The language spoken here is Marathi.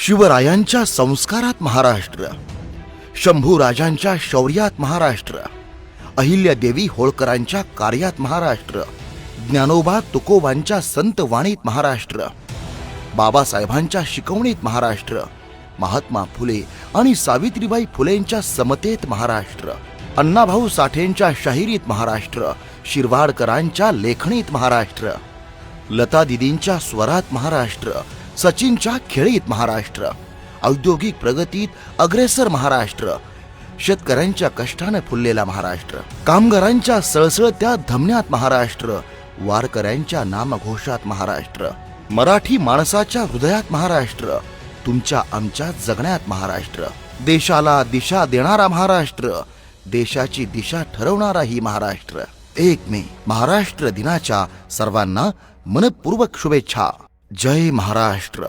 शिवरायांच्या संस्कारात महाराष्ट्र, शंभूराजांच्या शौर्यात महाराष्ट्र, अहिल्यादेवी होळकरांच्या कार्यात महाराष्ट्र, ज्ञानोबा तुकोबांच्या संत वाणीत महाराष्ट्र, बाबासाहेबांच्या शिकवणीत महाराष्ट्र, महात्मा फुले आणि सावित्रीबाई फुलेंच्या समतेत महाराष्ट्र, अण्णाभाऊ साठेंच्या शाहिरीत महाराष्ट्र, शिरवाडकरांच्या लेखणीत महाराष्ट्र, लता दिदींच्या स्वरात महाराष्ट्र, सचिनच्या खेळीत महाराष्ट्र, औद्योगिक प्रगतीत अग्रेसर महाराष्ट्र, शेतकऱ्यांच्या कष्टाने फुललेला महाराष्ट्र, कामगारांच्या सळसळत्या धमन्यात महाराष्ट्र, वारकऱ्यांच्या नामघोषात महाराष्ट्र, मराठी माणसाच्या हृदयात महाराष्ट्र, तुमच्या आमच्या जगण्यात महाराष्ट्र, देशाला दिशा देणारा महाराष्ट्र, देशाची दिशा ठरवणारा ही महाराष्ट्र. 1 मे महाराष्ट्र दिनाच्या सर्वांना मनपूर्वक शुभेच्छा. जय महाराष्ट्र.